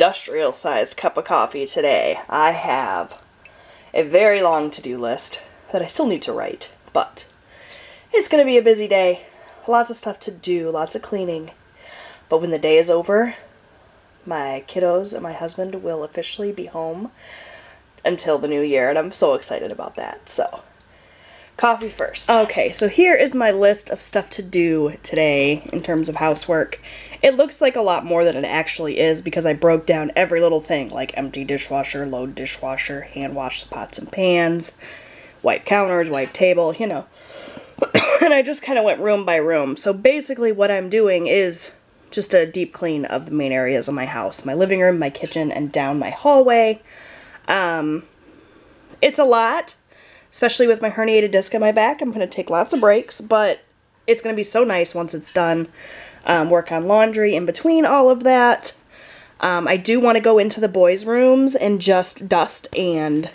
industrial-sized cup of coffee today. I have a very long to-do list that I still need to write, but it's going to be a busy day. Lots of stuff to do, lots of cleaning. But when the day is over, my kiddos and my husband will officially be home until the new year, and I'm so excited about that. So, coffee first. Okay, so here is my list of stuff to do today in terms of housework. It looks like a lot more than it actually is because I broke down every little thing, like empty dishwasher, load dishwasher, hand wash the pots and pans, wipe counters, wipe table, you know. And I just kind of went room by room. So basically what I'm doing is just a deep clean of the main areas of my house. My living room, my kitchen, and down my hallway. It's a lot, especially with my herniated disc in my back. I'm going to take lots of breaks, but it's going to be so nice once it's done. Work on laundry in between all of that. I do want to go into the boys' rooms and just dust and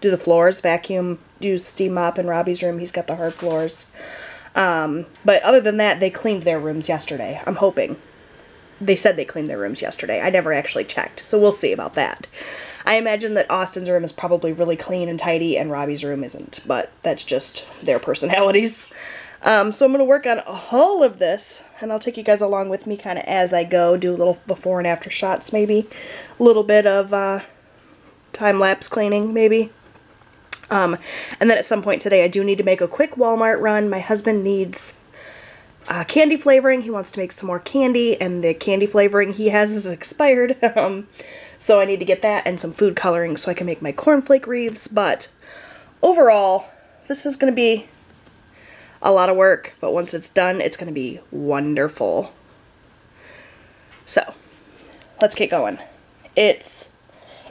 do the floors, vacuum, do steam mop in Robbie's room. He's got the hard floors. But other than that, they cleaned their rooms yesterday. I'm hoping. They said they cleaned their rooms yesterday. I never actually checked, so we'll see about that. I imagine that Austin's room is probably really clean and tidy, and Robbie's room isn't, but that's just their personalities. So I'm going to work on all of this, and I'll take you guys along with me kind of as I go, do a little before and after shots maybe, a little bit of time-lapse cleaning maybe. And then at some point today I do need to make a quick Walmart run. My husband needs candy flavoring. He wants to make some more candy, and the candy flavoring he has is expired. So I need to get that and some food coloring so I can make my cornflake wreaths. But overall, this is going to be a lot of work, but once it's done, it's going to be wonderful. So, let's get going. It's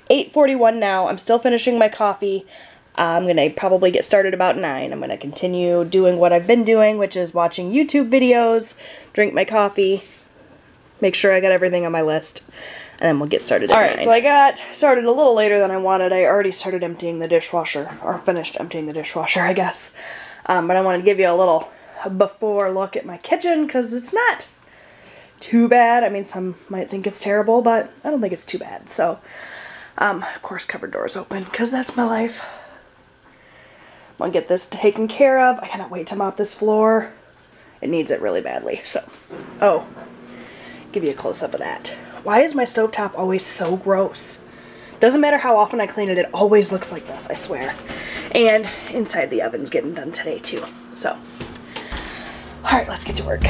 8:41 now. I'm still finishing my coffee. I'm going to probably get started about 9. I'm going to continue doing what I've been doing, which is watching YouTube videos, drink my coffee, make sure I got everything on my list, and then we'll get started at 9. Alright, so I got started a little later than I wanted. I already started emptying the dishwasher, or finished emptying the dishwasher, I guess. But I wanted to give you a little before look at my kitchen, because it's not too bad. I mean, some might think it's terrible, but I don't think it's too bad. So, of course, cupboard doors open, because that's my life. I'm gonna get this taken care of. I cannot wait to mop this floor. It needs it really badly. So, oh, give you a close-up of that. Why is my stovetop always so gross? Doesn't matter how often I clean it, it always looks like this, I swear. And inside the oven's getting done today too. So, alright, let's get to work.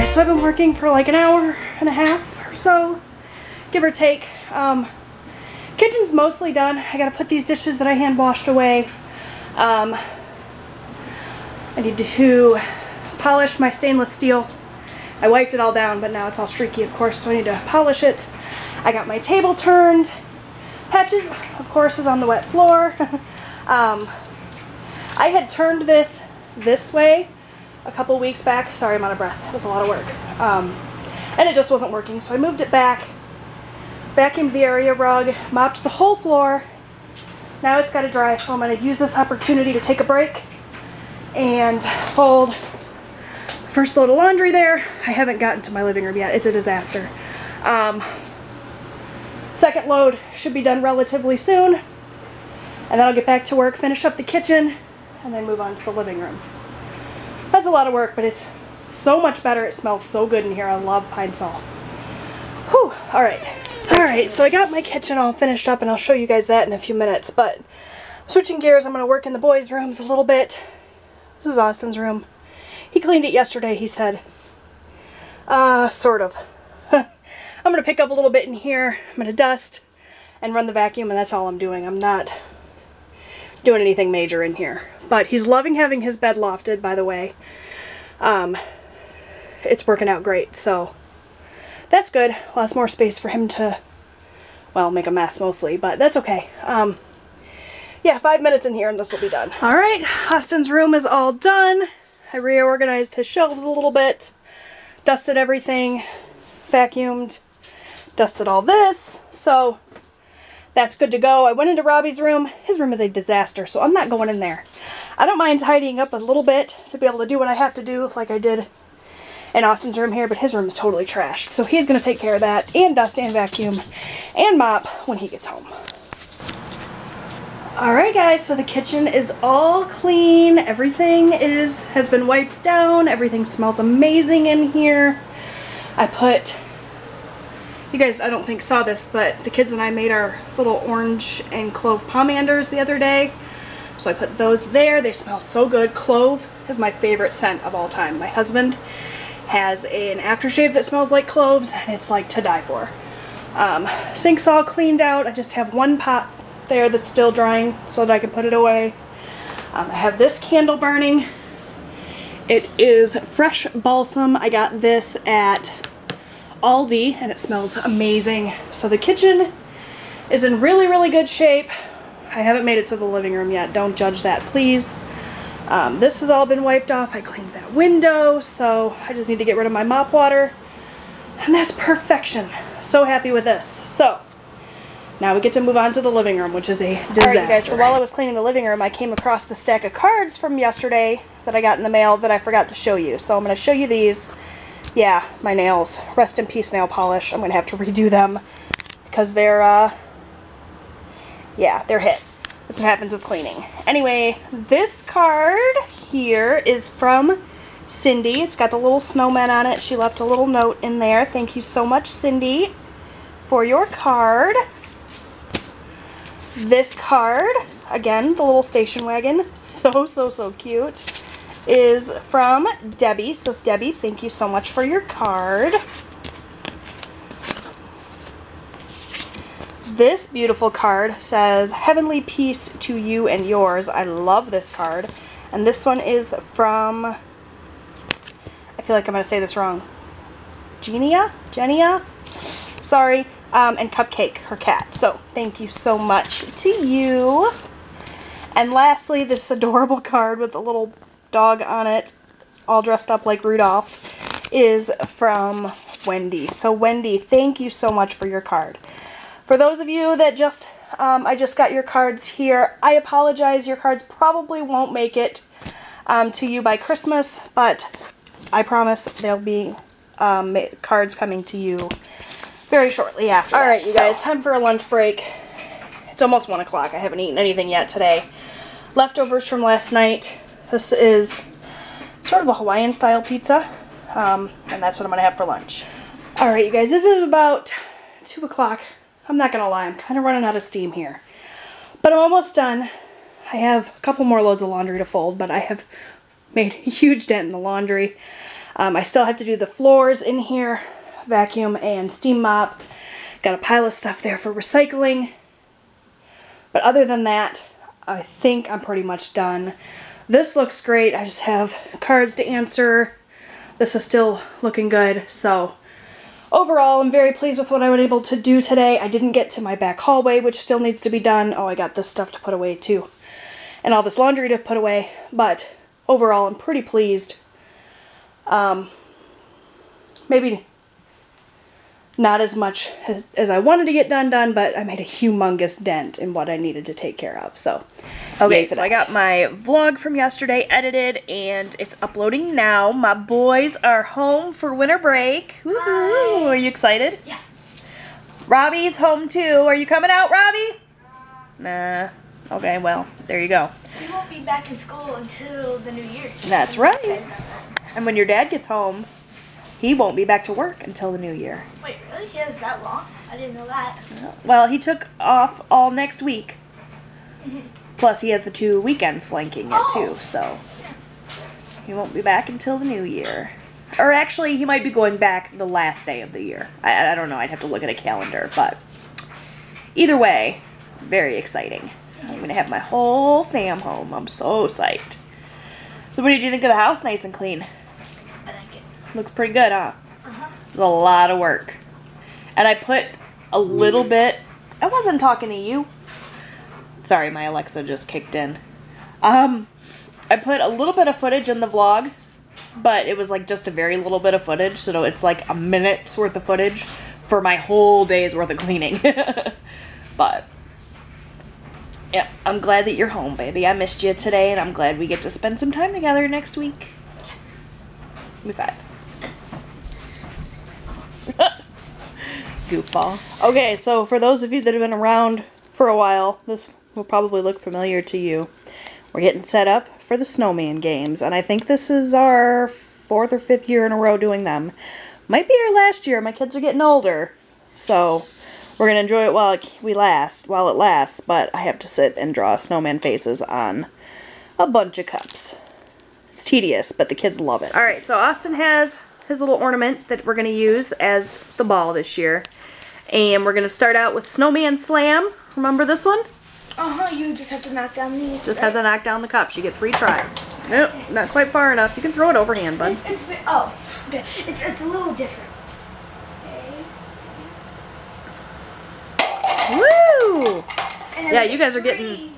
So I've been working for like an hour and a half or so, give or take. Kitchen's mostly done. I gotta put these dishes that I hand washed away. I need to polish my stainless steel. I wiped it all down, but now it's all streaky, of course, so I need to polish it. I got my table turned. Patches, of course, is on the wet floor. I had turned this way a couple weeks back. Sorry, I'm out of breath. It was a lot of work. And it just wasn't working, so I moved it back, vacuumed the area rug, mopped the whole floor. Now it's got to dry, so I'm going to use this opportunity to take a break and fold the first load of laundry there. I haven't gotten to my living room yet. It's a disaster. Second load should be done relatively soon, and then I'll get back to work, finish up the kitchen, and then move on to the living room. That's a lot of work, but it's so much better. It smells so good in here. I love pine sol. Whew. Alright, so I got my kitchen all finished up, and I'll show you guys that in a few minutes, but switching gears, I'm going to work in the boys' rooms a little bit. This is Austin's room. He cleaned it yesterday, he said. Sort of. I'm going to pick up a little bit in here. I'm going to dust and run the vacuum, and that's all I'm doing. I'm not doing anything major in here. But he's loving having his bed lofted, by the way. It's working out great, so that's good. Lots more space for him to, well, make a mess mostly, but that's okay. Yeah, 5 minutes in here and this will be done. Alright, Austin's room is all done. I reorganized his shelves a little bit, dusted everything, vacuumed, dusted all this, so that's good to go. I went into Robbie's room. His room is a disaster, so I'm not going in there. I don't mind tidying up a little bit to be able to do what I have to do, like I did in Austin's room here, but his room is totally trashed. So he's going to take care of that, and dust and vacuum and mop when he gets home. Alright guys, so the kitchen is all clean. Everything has been wiped down. Everything smells amazing in here. I put, you guys I don't think saw this, but the kids and I made our little orange and clove pomanders the other day. So I put those there. They smell so good. Clove is my favorite scent of all time. My husband has an aftershave that smells like cloves, and it's like to die for. Sink's all cleaned out. I just have one pot there that's still drying so that I can put it away. I have this candle burning. It is fresh balsam. I got this at Aldi, and it smells amazing. So the kitchen is in really, really good shape. I haven't made it to the living room yet. Don't judge that, please. This has all been wiped off. I cleaned that window, so I just need to get rid of my mop water. And that's perfection. So happy with this. So, now we get to move on to the living room, which is a disaster. Alright guys, so while I was cleaning the living room, I came across the stack of cards from yesterday that I got in the mail that I forgot to show you. So I'm going to show you these. Yeah, my nails. Rest in peace nail polish. I'm going to have to redo them because they're, yeah, they're hit. That's what happens with cleaning. Anyway, this card here is from Cindy. It's got the little snowman on it. She left a little note in there. Thank you so much, Cindy, for your card. This card, again, the little station wagon, so cute, is from Debbie. So Debbie, thank you so much for your card. This beautiful card says, "Heavenly peace to you and yours." I love this card. And this one is from, I feel like I'm going to say this wrong, Genia? Sorry. And Cupcake, her cat. So, thank you so much to you. And lastly, this adorable card with a little dog on it, all dressed up like Rudolph, is from Wendy. So, Wendy, thank you so much for your card. For those of you that I just got your cards here, I apologize. Your cards probably won't make it to you by Christmas, but I promise there'll be cards coming to you very shortly after. Alright, you guys, time for a lunch break. It's almost 1 o'clock. I haven't eaten anything yet today. Leftovers from last night. This is sort of a Hawaiian style pizza, and that's what I'm going to have for lunch. Alright, you guys, this is about 2 o'clock. I'm not going to lie, I'm kind of running out of steam here. But I'm almost done. I have a couple more loads of laundry to fold, but I have made a huge dent in the laundry. I still have to do the floors in here, vacuum and steam mop. Got a pile of stuff there for recycling. But other than that, I think I'm pretty much done. This looks great. I just have cards to answer. This is still looking good. So overall, I'm very pleased with what I was able to do today. I didn't get to my back hallway, which still needs to be done. Oh, I got this stuff to put away too. And all this laundry to put away. But overall, I'm pretty pleased Maybe not as much as I wanted to get done, but I made a humongous dent in what I needed to take care of. So, okay, so I got my vlog from yesterday edited, and it's uploading now. My boys are home for winter break. Woohoo! Are you excited? Yeah. Robbie's home too. Are you coming out, Robbie? Nah. Okay, well, there you go. We won't be back in school until the new year. That's right. And when your dad gets home, he won't be back to work until the new year. Wait, really? He has that long? I didn't know that. Well, he took off all next week. Plus, he has the 2 weekends flanking it too, so he won't be back until the new year. Or actually, he might be going back the last day of the year. I don't know. I'd have to look at a calendar, but either way, very exciting. I'm going to have my whole fam home. I'm so psyched. So what did you think of the house? Nice and clean. I like it. Looks pretty good, huh? Uh-huh. It was a lot of work. And I put a little bit... I wasn't talking to you. Sorry, my Alexa just kicked in. I put a little bit of footage in the vlog, but it was like just a very little bit of footage, so it's like a minute's worth of footage for my whole day's worth of cleaning. But... yeah, I'm glad that you're home, baby. I missed you today, and I'm glad we get to spend some time together next week. Give me 5. Goofball. Okay, so for those of you that have been around for a while, this will probably look familiar to you. We're getting set up for the Snowman Games, and I think this is our 4th or 5th year in a row doing them. Might be our last year. My kids are getting older, so... we're going to enjoy it while it lasts, but I have to sit and draw snowman faces on a bunch of cups. It's tedious, but the kids love it. Alright, so Austin has his little ornament that we're going to use as the ball this year. And we're going to start out with Snowman Slam. Remember this one? Uh-huh, you just have to knock down these. Just have to knock down the cups. You get 3 tries. Nope, not quite far enough. You can throw it overhand, bud. It's a little different. Woo! Yeah, you guys are getting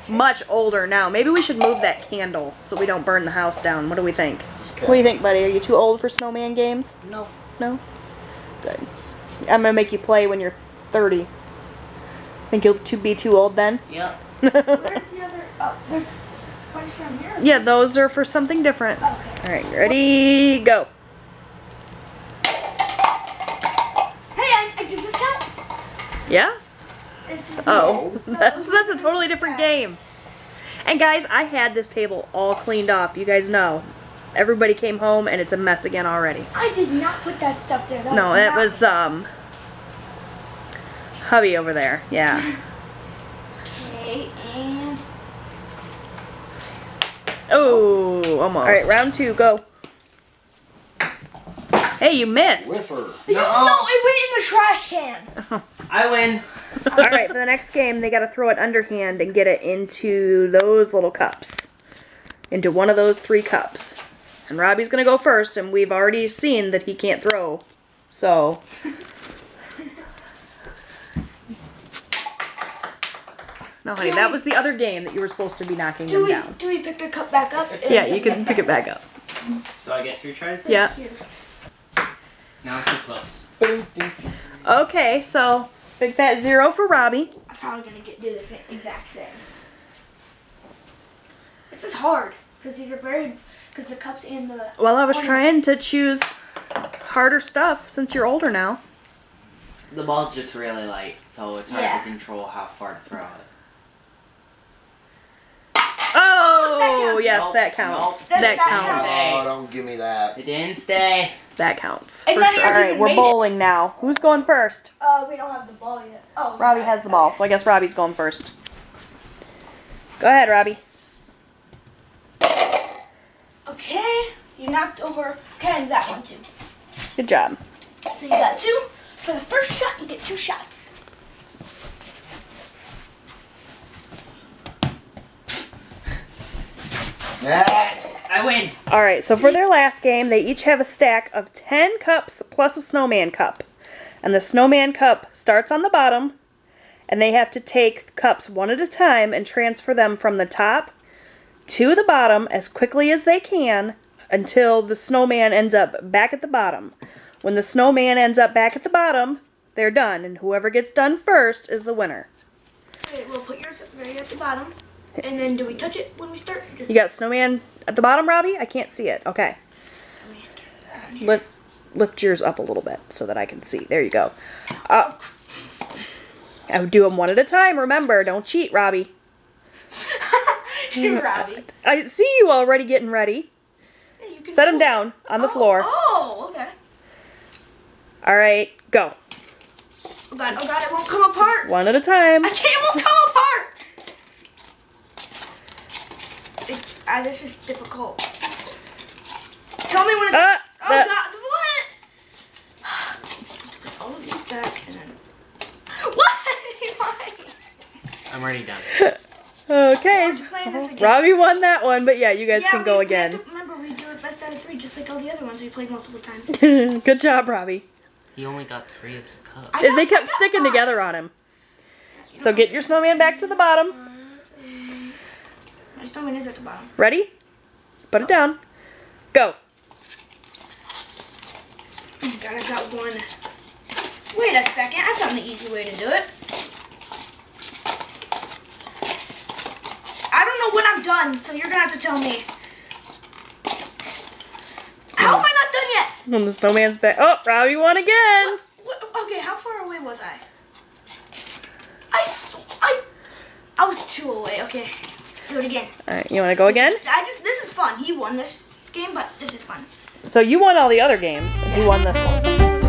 much older now. Maybe we should move that candle so we don't burn the house down. What do we think? What do you think, buddy? Are you too old for snowman games? No. No? Good. I'm going to make you play when you're 30. Think you'll be too old then? Yep. Where's the other... oh, there's a bunch from here. Yeah, those are for something different. Okay. Alright, ready, go. Hey, does this count? Yeah? Oh, No, that's a totally different game. And guys, I had this table all cleaned off. You guys know. Everybody came home and it's a mess again already. I did not put that stuff there. No, that was hubby over there. Yeah. Okay, and oh, almost. All right, round 2, go. Hey, you missed. Whiffer. No, it went in the trash can. I win. All right, for the next game, they got to throw it underhand and get it into those little cups. Into one of those 3 cups. And Robbie's going to go first, and we've already seen that he can't throw. So... no, honey, that was the other game that you were supposed to be knocking him down. Do we pick the cup back up? Yeah, you can pick it back up. So I get 3 tries? Yeah. Now I'm too close. Okay, so big fat 0 for Robbie. I'm probably going to do this exact same. This is hard, because these are very... because the cups and the... well, I was trying to choose harder stuff since you're older now. The ball's just really light, so it's hard to control how far to throw it. Oh, that yes, Nope. that counts. Nope. That That counts. counts. Oh, don't give me that. It didn't stay. That counts. And For none of sure. yours All right, even we're made it. bowling now. Who's going first? We don't have the ball yet. Oh, Robbie has the ball, so I guess Robbie's going first. Go ahead, Robbie. Okay, you knocked over... okay, that one too. Good job. So you got 2. For the first shot, you get 2 shots. I win. All right, so for their last game, they each have a stack of 10 cups plus a snowman cup. And the snowman cup starts on the bottom, and they have to take cups one at a time and transfer them from the top to the bottom as quickly as they can until the snowman ends up back at the bottom. When the snowman ends up back at the bottom, they're done, and whoever gets done first is the winner. Okay, we'll put yours right at the bottom. And then do we touch it when we start? Just You got snowman at the bottom, Robbie? I can't see it. Okay. Lift yours up a little bit so that I can see. There you go. I would do them one at a time. Remember, don't cheat, Robbie. You're Robbie. I see you already getting ready. Yeah, you can Set them down on the floor. Oh, okay. All right, go. Oh God, it won't come apart. One at a time. I can't, it won't come apart. This is difficult. Tell me when it's... oh God, what? Put all of these back and then... What? I'm already done. Okay. Robbie won that one, but yeah, you guys can go again. Remember, we do it best out of 3, just like all the other ones we played multiple times. Good job, Robbie. He only got 3 of the cups. They kept sticking together on him. So get your snowman back to the bottom. My snowman is at the bottom. Ready? Put it down. Go. Oh God, I got one. Wait a second, I found the easy way to do it. I don't know when I'm done, so you're gonna have to tell me. How am I not done yet? When the snowman's back. Oh, Robbie won again. Okay, how far away was I? I was 2 away. Okay, let's do it again. All right, you want to go again? This is fun. He won this game, but this is fun. So you won all the other games. You won this one.